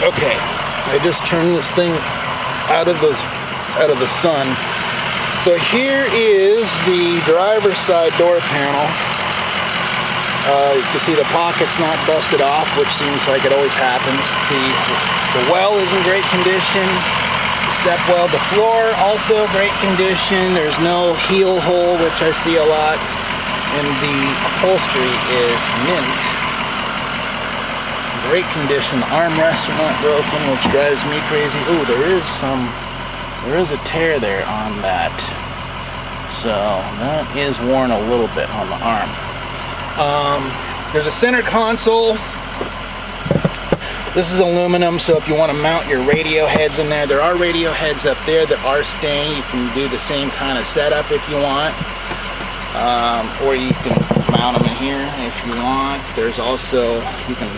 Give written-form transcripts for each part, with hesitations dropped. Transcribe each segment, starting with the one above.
Okay, I just turned this thing out of the sun. So here is the driver's side door panel. You can see the pocket's not busted off, which seems like it always happens. The well is in great condition. The step well, the floor also great condition. There's no heel hole, which I see a lot. And the upholstery is mint. Great condition. The armrests are not broken, which drives me crazy. Ooh, there is a tear there on that. So that is worn a little bit on the arm. There's a center console. This is aluminum, so if you want to mount your radio heads in there, there are radio heads up there that are staying. You can do the same kind of setup if you want. Or you can mount them in here if you want. There's also, you can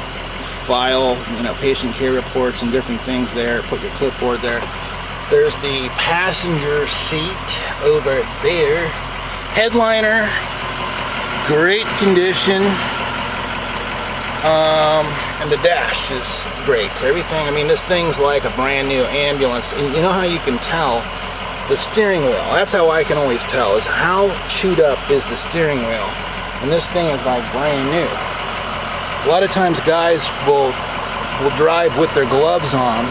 file, patient care reports and different things there. Put your clipboard there. There's the passenger seat over there. Headliner, great condition. And the dash is great. Everything, this thing's like a brand new ambulance. And you know how you can tell? The steering wheel. That's how I can always tell, is how chewed up is the steering wheel. And this thing is like brand new. A lot of times guys will drive with their gloves on,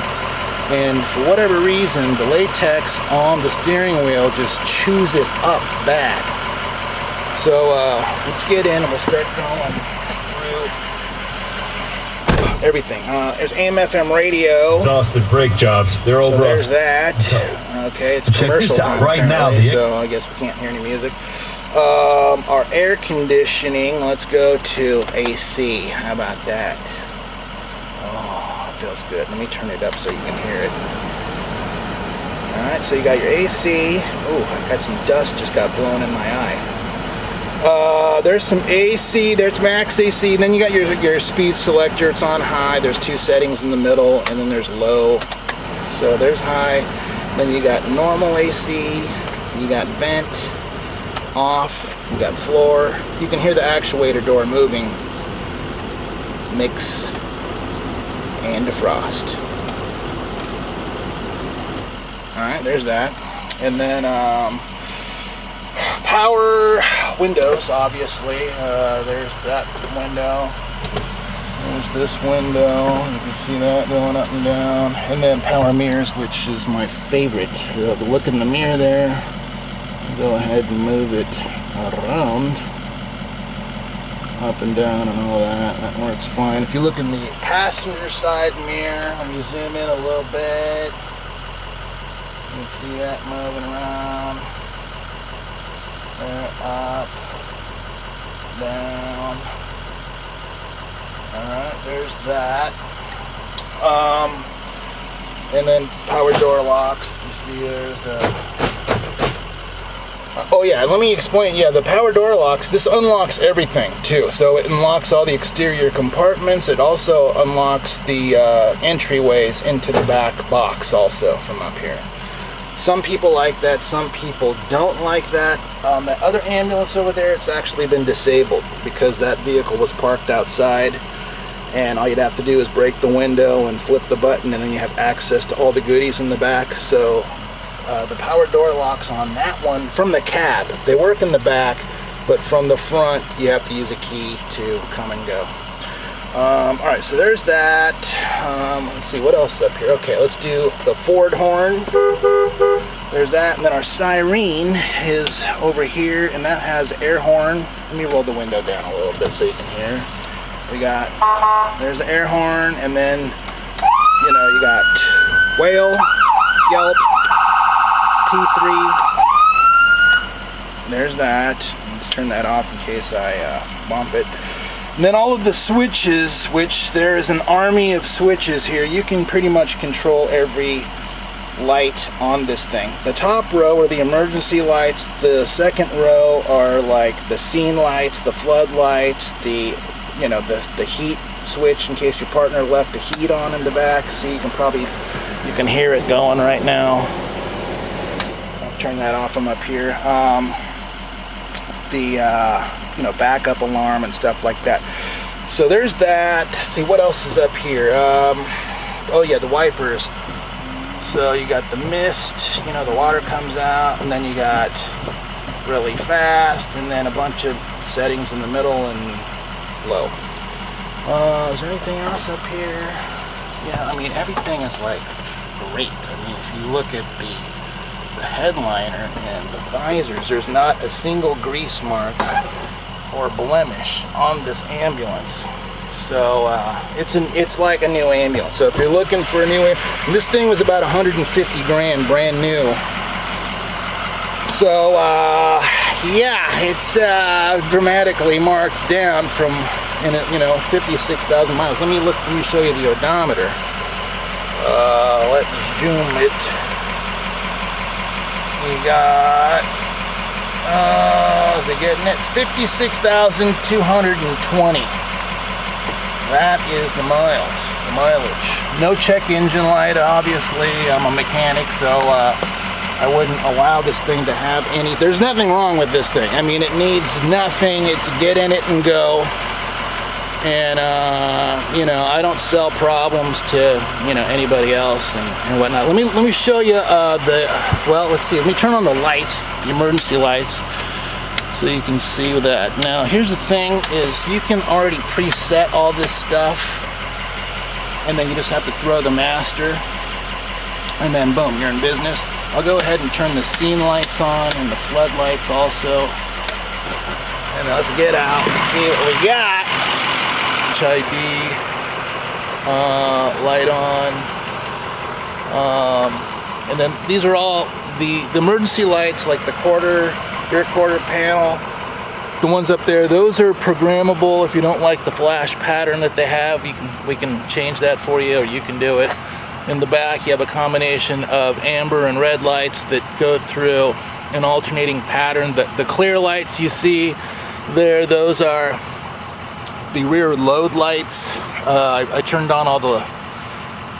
and for whatever reason, the latex on the steering wheel just chews it up bad. So let's get in and we'll start going through everything. There's AM/FM radio. Exhausted brake jobs. They're over. So there's that. Okay, it's commercial time right now, so I guess we can't hear any music. Our air conditioning. Let's go to AC. How about that? Oh, it feels good. Let me turn it up so you can hear it. All right, so you got your AC. Oh, I got some dust just got blown in my eye. There's some AC, there's max AC, and then you got your speed selector. It's on high. There's two settings in the middle, and then there's low. So there's high. Then you got normal AC, you got vent, off, you got floor. You can hear the actuator door moving. Mix and defrost. Alright, there's that. And then power windows, obviously. There's that window. There's this window. You can see that going up and down. And then power mirrors, which is my favorite. Look in the mirror there. Go ahead and move it around. Up and down and all that. That works fine. If you look in the passenger side mirror, let me zoom in a little bit. You can see that moving around. There, up, down. Alright, there's that. And then power door locks. You see there's oh yeah, let me explain. Yeah, the power door locks, this unlocks everything too. So it unlocks all the exterior compartments. It also unlocks the entryways into the back box also from up here. Some people like that, some people don't like that. The other ambulance over there, it's actually been disabled because that vehicle was parked outside, and all you'd have to do is break the window and flip the button, and then you have access to all the goodies in the back. So the power door locks on that one from the cab, they work in the back, but from the front you have to use a key to come and go. Alright, so there's that. Let's see, what else is up here? Okay, let's do the Ford horn. There's that, and then our siren is over here, and that has air horn. Let me roll the window down a little bit so you can hear. We got, there's the air horn, and then, you got whale, yelp, T3. There's that. Let's turn that off in case I bump it. And then all of the switches, which there is an army of switches here. You can pretty much control every light on this thing. The top row are the emergency lights. The second row are like the scene lights, the flood lights, the heat switch in case your partner left the heat on in the back. See, you can hear it going right now. I'll turn that off from up here. Backup alarm and stuff like that. So there's that. See, what else is up here? Oh yeah, the wipers. So you got the mist, you know, the water comes out, and then you got really fast, and then a bunch of settings in the middle and low. Is there anything else up here? Yeah, I mean, everything is like great. I mean, if you look at the headliner and the visors, there's not a single grease mark or blemish on this ambulance. So it's like a new ambulance. So if you're looking for a new ambulance, this thing was about 150 grand, brand new. So yeah, it's dramatically marked down from, you know, 56,000 miles. Let me show you the odometer. Let's zoom it. We got, is it getting it? 56,220. That is the mileage. No check engine light, obviously. I'm a mechanic, so I wouldn't allow this thing to have any. There's nothing wrong with this thing. I mean, it needs nothing. It's get in it and go. And you know, I don't sell problems to, you know, anybody else and whatnot. Let me show you well, let's see. Let me turn on the lights, the emergency lights, so you can see that. Now, here's the thing: is you can already preset all this stuff, and then you just have to throw the master, and then boom, you're in business. I'll go ahead and turn the scene lights on and the floodlights also, and let's get out and see what we got. HID light on, and then these are all the emergency lights, like the rear quarter panel, the ones up there. Those are programmable. If you don't like the flash pattern that they have, we can change that for you, or you can do it. In the back, you have a combination of amber and red lights that go through an alternating pattern. The clear lights you see there, those are the rear load lights. I turned on all the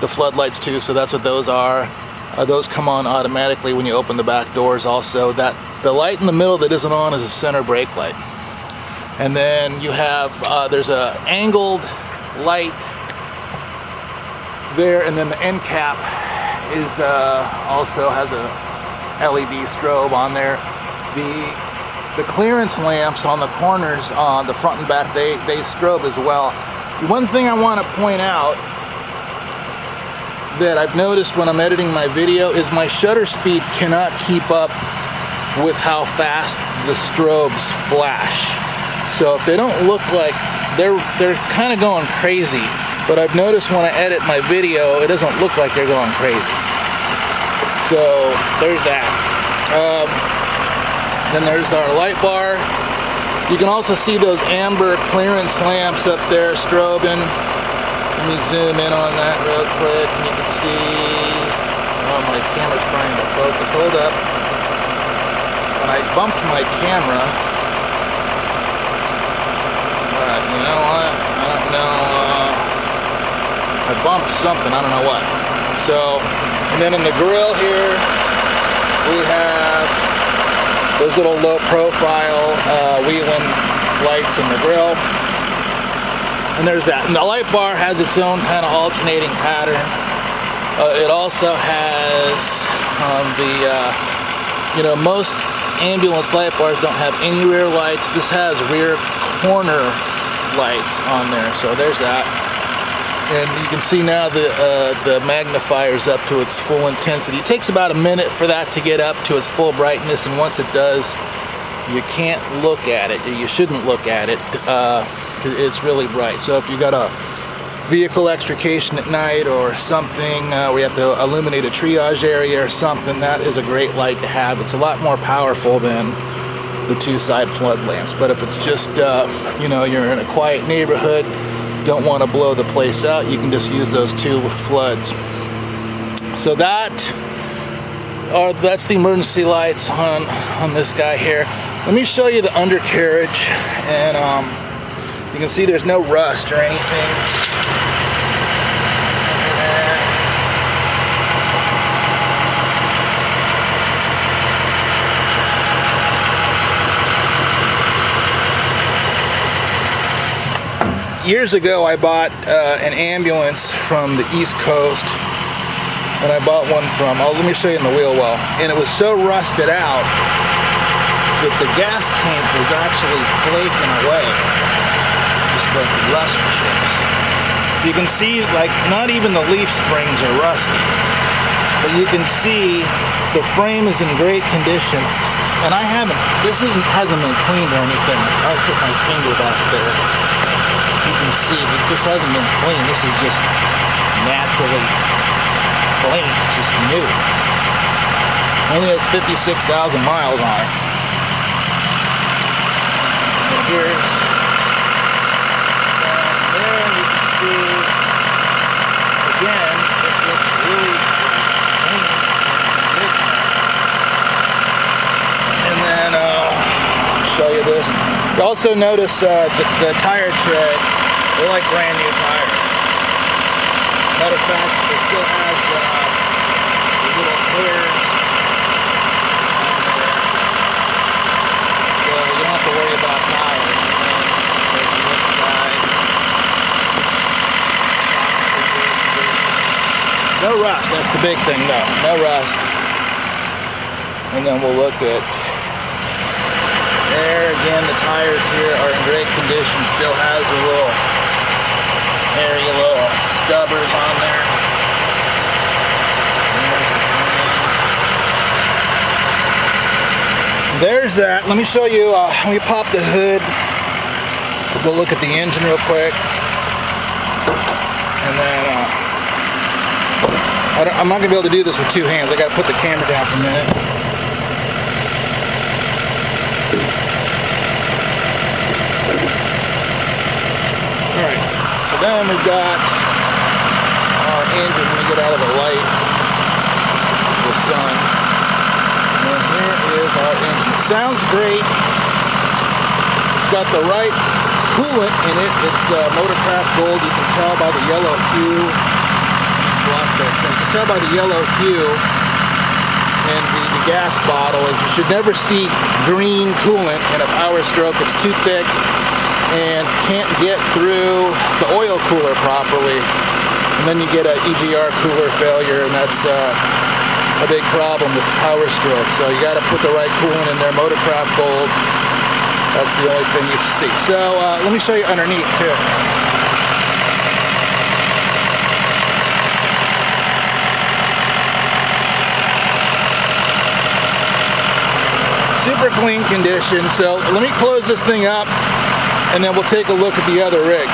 floodlights too, so that's what those are. Those come on automatically when you open the back doors also. The light in the middle that isn't on is a center brake light. And then you have, there's a angled light there, and then the end cap is also has a LED strobe on there. The clearance lamps on the corners, on the front and back, they strobe as well. One thing I want to point out that I've noticed when I'm editing my video is my shutter speed cannot keep up with how fast the strobes flash. So if they don't look like, they're kind of going crazy, but I've noticed when I edit my video, it doesn't look like they're going crazy. So there's that. Then there's our light bar. You can also see those amber clearance lamps up there strobing. Let me zoom in on that real quick, and you can see, oh, my camera's trying to focus. Hold up. When I bumped my camera, you know what? I don't know. I bumped something. I don't know what. So, and then in the grill here, we have those little low profile Whelen lights in the grill. And there's that. And the light bar has its own kind of alternating pattern. It also has you know, most ambulance light bars don't have any rear lights. This has rear corner lights on there. So there's that. And you can see now the magnifier's up to its full intensity. It takes about a minute for that to get up to its full brightness, and once it does, you can't look at it. You shouldn't look at it. It's really bright. So if you got a vehicle extrication at night or something where you have to illuminate a triage area or something, that is a great light to have. It's a lot more powerful than the two side flood lamps. But if it's just you know, you're in a quiet neighborhood, don't want to blow the place out, you can just use those two floods. So that's the emergency lights on this guy here. Let me show you the undercarriage, and you can see there's no rust or anything. years ago I bought an ambulance from the East Coast, and I bought one from, oh, let me show you in the wheel well, and it was so rusted out that the gas tank was actually flaking away, just like rust chips. You can see, like, not even the leaf springs are rusty, but you can see the frame is in great condition. And this hasn't been cleaned or anything. I'll put my finger back there. You can see that this hasn't been cleaned. This is just naturally clean. It's just new. Only has 56,000 miles on it. And here's there you can see again it looks really clean and good now. And then I'll show you this. You also notice the tire tread, they're like brand new tires. Matter of fact, it still has the little hairs on there. So you don't have to worry about tires. There's the inside. No rust, that's the big thing though. No rust. And then we'll look at there again, the tires here are in great condition. Still has a little hairy little stubbers on there. There's that. Let me show you, let me pop the hood. We'll look at the engine real quick. And then, I'm not going to be able to do this with two hands. I got to put the camera down for a minute. Alright, so then we've got our engine. Let me get out of the light, the sun. And here is our engine. It sounds great. It's got the right coolant in it. It's Motorcraft Gold. You can tell by the yellow hue. Block this. You can tell by the yellow hue and the gas bottle is you should never see green coolant in a Power Stroke. It's too thick and can't get through the oil cooler properly, and then you get an EGR cooler failure, and that's a big problem with the Power Stroke. So you got to put the right coolant in there. Motorcraft Gold, that's the only thing you should see. So let me show you underneath too. Super clean condition. So let me close this thing up, and then we'll take a look at the other rig.